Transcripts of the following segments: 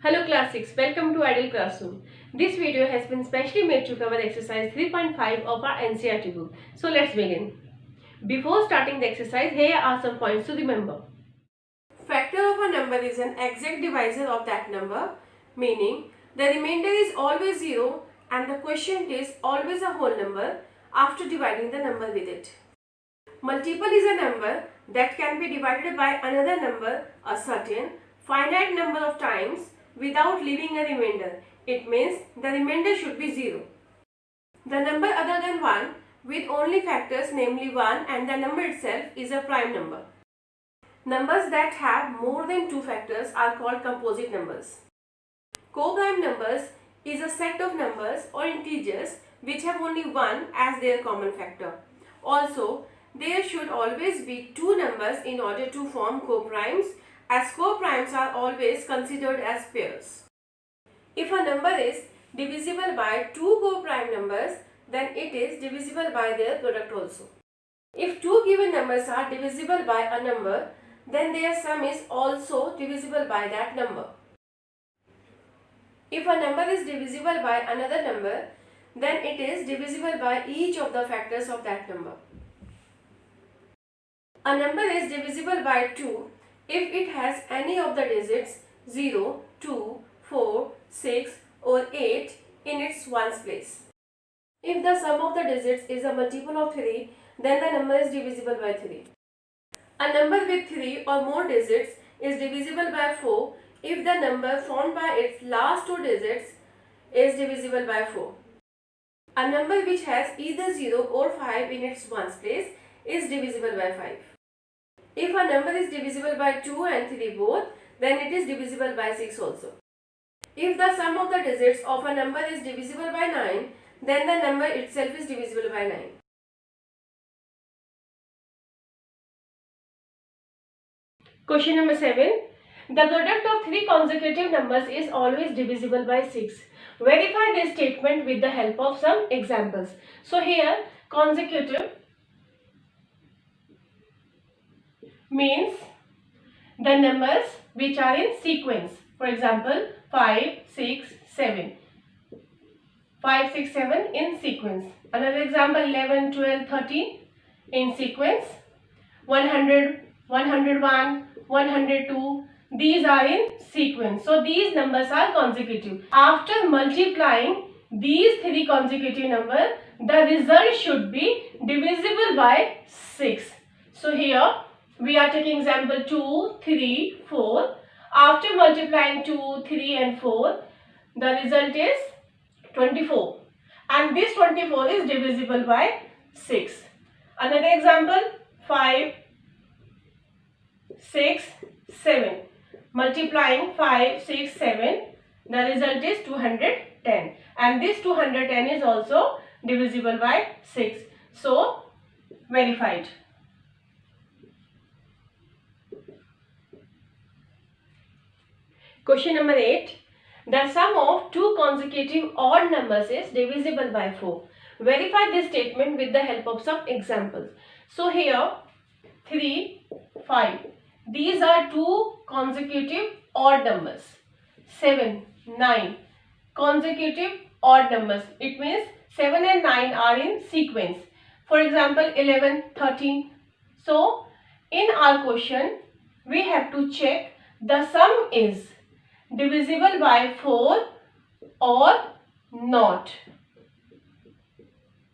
Hello class 6, welcome to Ideal Classroom. This video has been specially made to cover exercise 3.5 of our NCERT book. So let's begin. Before starting the exercise, here are some points to remember. Factor of a number is an exact divisor of that number, meaning the remainder is always 0 and the quotient is always a whole number after dividing the number with it. Multiple is a number that can be divided by another number a certain finite number of times without leaving a remainder. It means the remainder should be 0. The number other than 1 with only factors namely 1 and the number itself is a prime number. Numbers that have more than 2 factors are called composite numbers. Co-prime numbers is a set of numbers or integers which have only 1 as their common factor. Also, there should always be 2 numbers in order to form co-primes, as co-primes are always considered as pairs. If a number is divisible by 2 co-prime numbers, then it is divisible by their product also. If 2 given numbers are divisible by a number, then their sum is also divisible by that number. If a number is divisible by another number, then it is divisible by each of the factors of that number. A number is divisible by 2 if it has any of the digits 0, 2, 4, 6 or 8 in its ones place. If the sum of the digits is a multiple of 3, then the number is divisible by 3. A number with 3 or more digits is divisible by 4 if the number formed by its last 2 digits is divisible by 4. A number which has either 0 or 5 in its ones place is divisible by 5. If a number is divisible by 2 and 3 both, then it is divisible by 6 also. If the sum of the digits of a number is divisible by 9, then the number itself is divisible by 9. Question number 7. The product of 3 consecutive numbers is always divisible by 6. Verify this statement with the help of some examples. So here consecutive means the numbers which are in sequence. For example, 5, 6, 7. 5, 6, 7 in sequence. Another example, 11, 12, 13 in sequence. 100, 101, 102. These are in sequence. So these numbers are consecutive. After multiplying these 3 consecutive numbers, the result should be divisible by 6. So here we are taking example 2, 3, 4. After multiplying 2, 3 and 4, the result is 24. And this 24 is divisible by 6. Another example 5, 6, 7. Multiplying 5, 6, 7, the result is 210. And this 210 is also divisible by 6. So, verified. Question number 8. The sum of 2 consecutive odd numbers is divisible by 4. Verify this statement with the help of some examples. So here 3, 5. These are 2 consecutive odd numbers. 7, 9. Consecutive odd numbers. It means 7 and 9 are in sequence. For example 11, 13. So in our question we have to check the sum is divisible by 4 or not.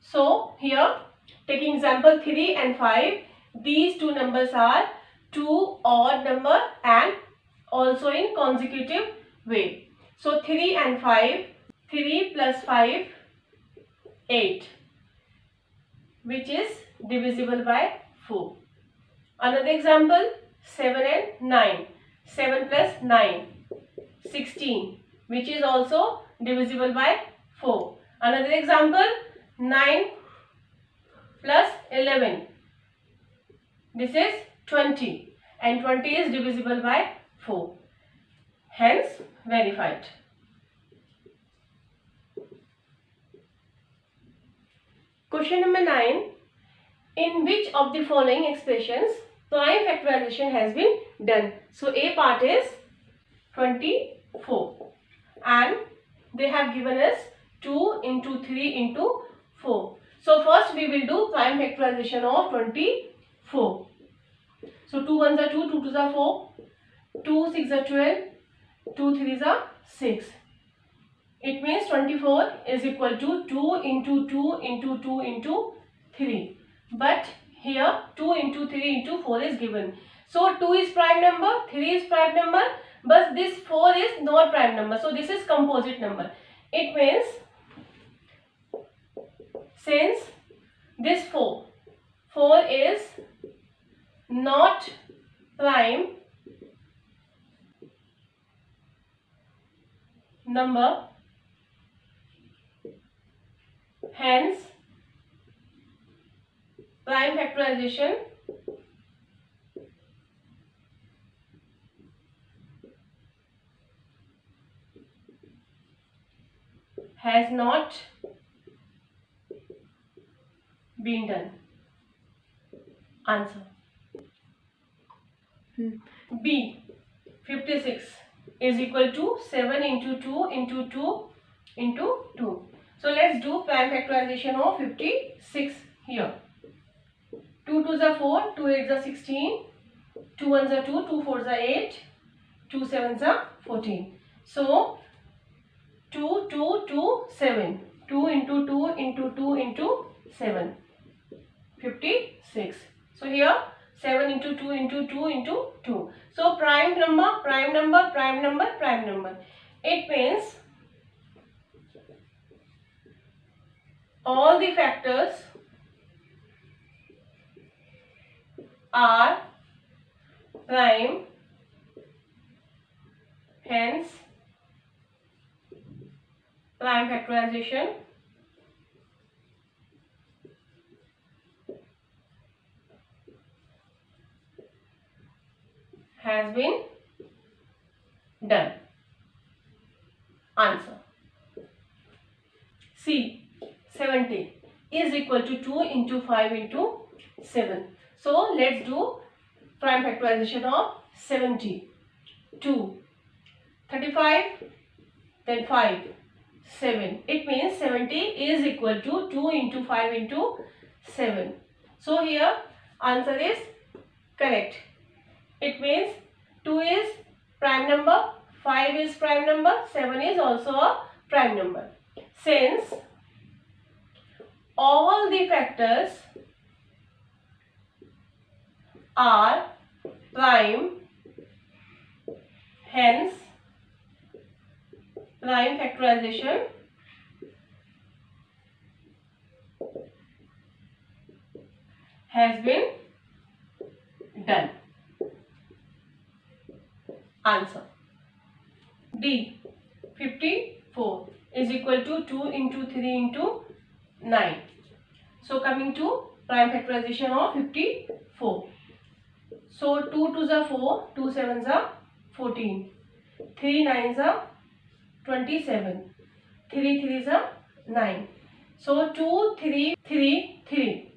So here taking example 3 and 5, these 2 numbers are 2 odd number and also in consecutive way. So 3 and 5, 3 plus 5, 8, which is divisible by 4. Another example 7 and 9, 7 plus 9, 16, which is also divisible by 4. Another example 9 plus 11, this is 20 and 20 is divisible by 4. Hence verified. Question number 9. In which of the following expressions prime factorization has been done? So A part is 20 4, and they have given us 2 into 3 into 4. So first we will do prime factorization of 24. So 2 ones are 2, 2 twos are 4, 2 6 are 12, 2 threes are 6. It means 24 is equal to 2 into 2 into 2 into 3. But here 2 into 3 into 4 is given. So 2 is prime number, 3 is prime number, but this 4 is not prime number. So this is composite number. It means since this 4 is not prime number, hence prime factorization has not been done. Answer. B 56 is equal to 7 into 2 into 2 into 2. So let's do prime factorization of 56 here. 2 twos are 4, 2 eights are 16, 2 ones are 2, 2 fours are 8, 2 sevens are 14. So 2, 2, 2, 7. 2 into 2 into 2 into 7. 56. So here 7 into 2 into 2 into 2. So prime number, prime number, prime number, prime number. It means all the factors are prime, hence prime factorization has been done. Answer. C 70 is equal to 2 into 5 into 7. So let's do prime factorization of 70. 2, 35, then 5, 7. It means 70 is equal to 2 into 5 into 7. So here answer is correct. It means 2 is prime number, 5 is prime number, 7 is also a prime number. Since all the factors are prime, hence prime factorization has been done. Answer. D 54 is equal to 2 into 3 into 9. So coming to prime factorization of 54. So 2 twos are 4, 2 sevens are 14, 3 nines are 27, 3 threes are 9. So 2, 3, 3, 3.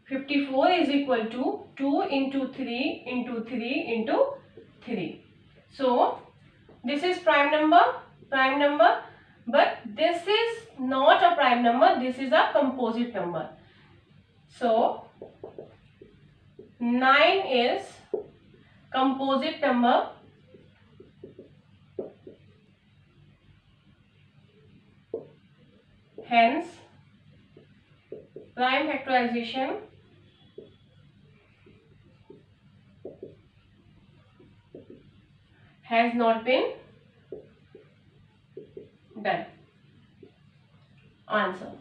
54 is equal to 2 into 3 into 3 into 3. So this is prime number, but this is not a prime number, this is a composite number. So 9 is composite number, hence prime factorization has not been done. Answer.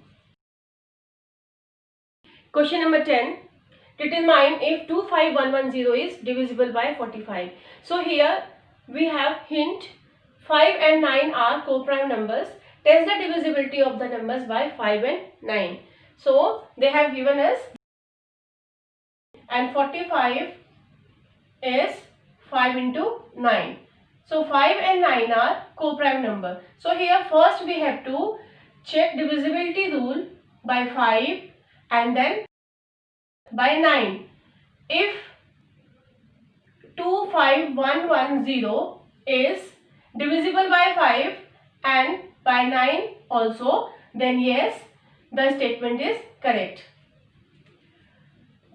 Question number 10. Determine if 25110 is divisible by 45. So here we have hint 5 and 9 are co-prime numbers. Test the divisibility of the numbers by 5 and 9. So they have given us, and 45 is 5 into 9. So 5 and 9 are co-prime number. So here first we have to check divisibility rule by 5 and then by 9. If 25110 is divisible by 5 and by 9 also, then yes, the statement is correct.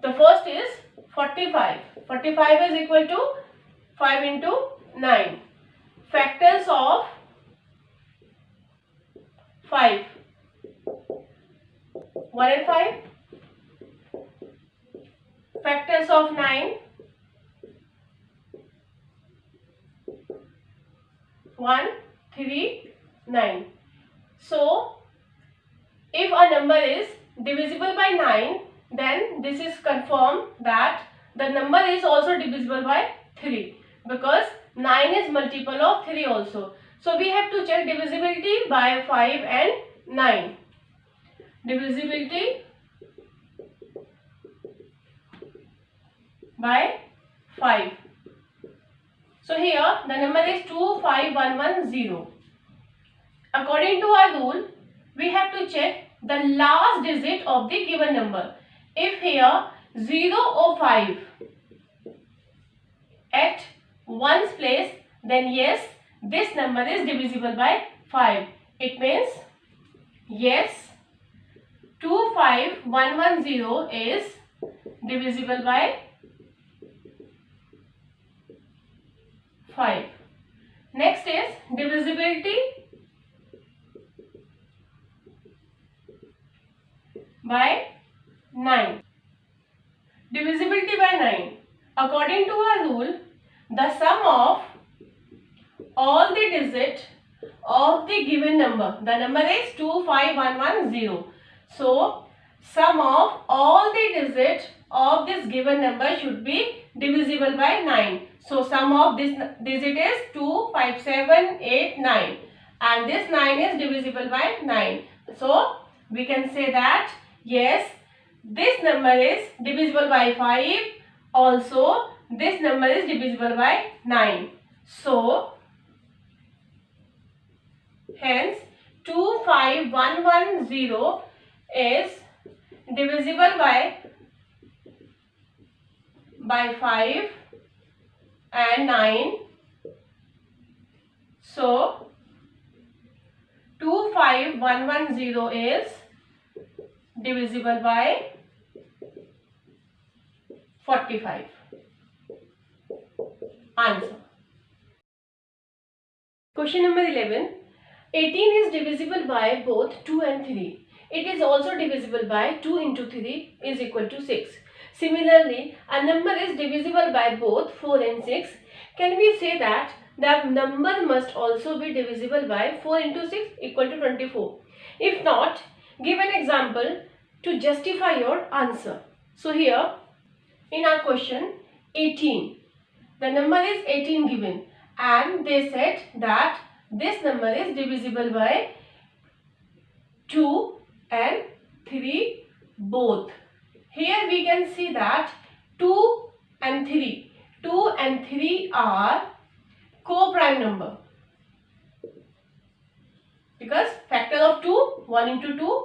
The first is 45. 45 is equal to 5 into 9. Factors of 5. 1 and 5. Factors of 9. 1, 3, 9. So, if a number is divisible by 9, then this is confirmed that the number is also divisible by 3, because 9 is multiple of 3 also. So, we have to check divisibility by 5 and 9. Divisibility by 5. So, here the number is 25110. According to our rule, we have to check the last digit of the given number. If here 0 or 5 at ones place, then yes, this number is divisible by 5. It means yes, 25110 is divisible by 5. Next is divisibility by 9. Divisibility by 9. According to our rule, the sum of all the digits of the given number, the number is 25110. So, sum of all the digits of this given number should be divisible by 9. So, sum of this digit is 2, 5, 7, 8, 9. And this 9 is divisible by 9. So, we can say that yes, this number is divisible by 5. Also, this number is divisible by 9. So, hence 25110 is divisible by 5 and 9. So, 25110 is divisible by 45. Answer. Question number 11. 18 is divisible by both 2 and 3. It is also divisible by 2 into 3 is equal to 6. Similarly, a number is divisible by both 4 and 6. Can we say that the number must also be divisible by 4 into 6 equal to 24? If not, give an example to justify your answer. So here, in our question, 18. The number is 18 given, and they said that this number is divisible by 2 and 3 both. Here we can see that 2 and 3 are co-prime number, because factor of 2, 1 into 2,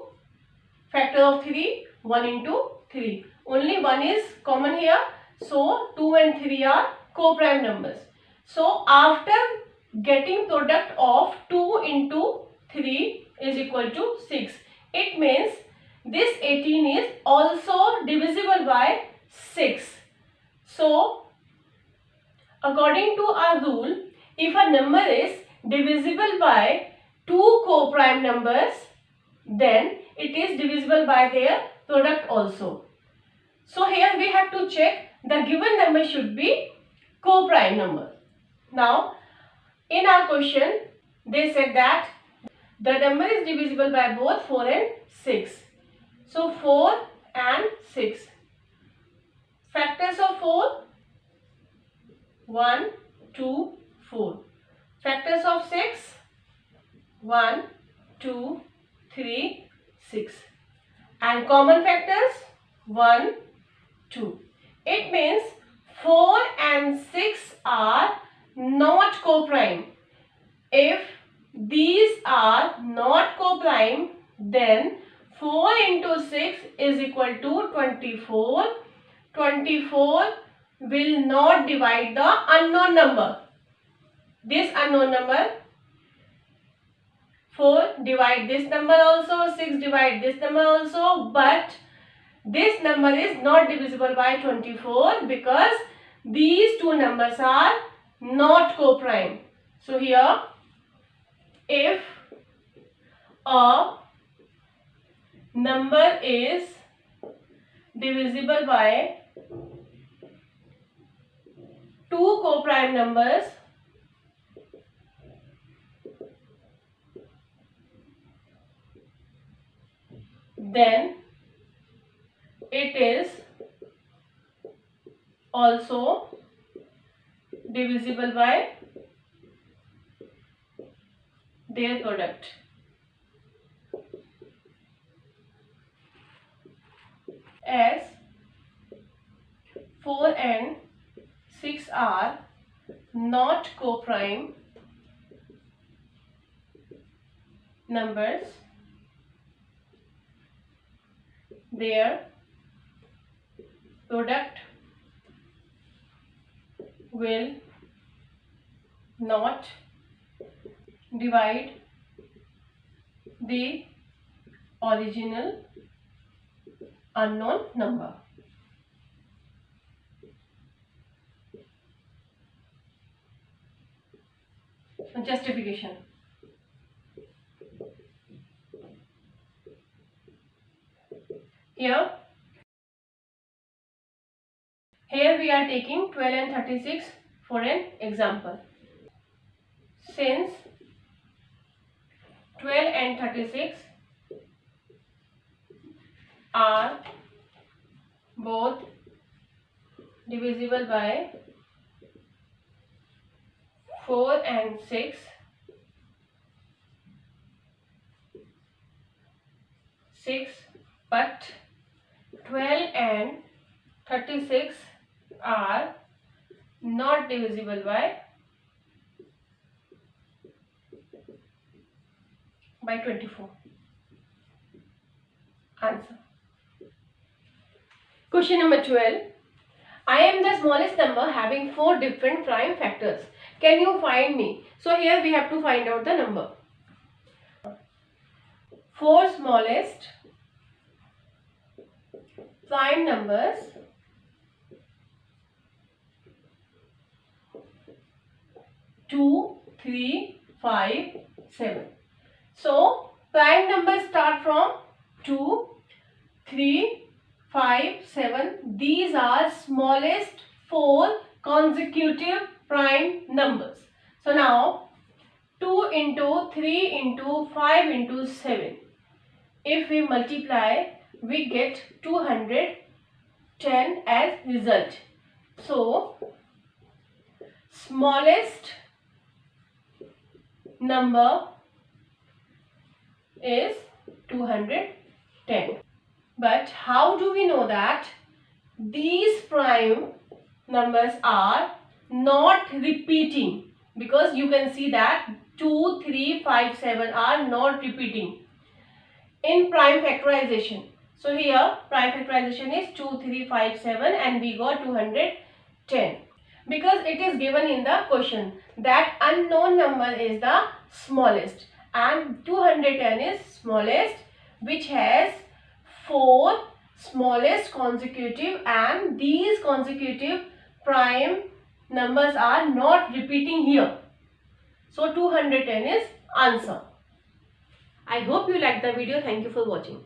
factor of 3, 1 into 3. Only 1 is common here, so 2 and 3 are co-prime numbers. So, after getting product of 2 into 3 is equal to 6. It means this 18 is also divisible by 6. So, according to our rule, if a number is divisible by 2 co-prime numbers, then it is divisible by their product also. So, here we have to check the given number should be co-prime number. Now, in our question, they said that the number is divisible by both 4 and 6. So, 4 and 6. Factors of 4, 1, 2, 4. Factors of 6, 1, 2, 3, 6. And common factors, 1, 2. It means 4 and 6 are not co-prime. If these are not co-prime, then 4 into 6 is equal to 24. 24 will not divide the unknown number. this unknown number, 4 divide this number also, 6 divide this number also, but this number is not divisible by 24 because these two numbers are not co-prime. So here, if a number is divisible by two co-prime numbers, then it is also divisible by their product. As 4 and 6 are not co-prime numbers, their product will not divide the original unknown number. Justification. Here we are taking 12 and 36 for an example. Since 12 and 36 are both divisible by 4 and 6, but 12 and 36 are not divisible by 24. Answer. Question number 12. I am the smallest number having 4 different prime factors. Can you find me? So here we have to find out the number. 4 smallest prime numbers two, 3, 5, 7. So prime numbers start from 2, 3, 5, 7. These are smallest 4 consecutive prime numbers. So now 2 into 3 into 5 into 7. If we multiply, we get 210 as result. So smallest number is 210. But how do we know that these prime numbers are not repeating? Because you can see that 2, 3, 5, 7 are not repeating in prime factorization. So here prime factorization is 2, 3, 5, 7 and we got 210. Because it is given in the question that unknown number is the smallest and 210 is smallest, which has 4 smallest consecutive, and these consecutive prime numbers are not repeating here. So 210 is answer. I hope you liked the video. Thank you for watching.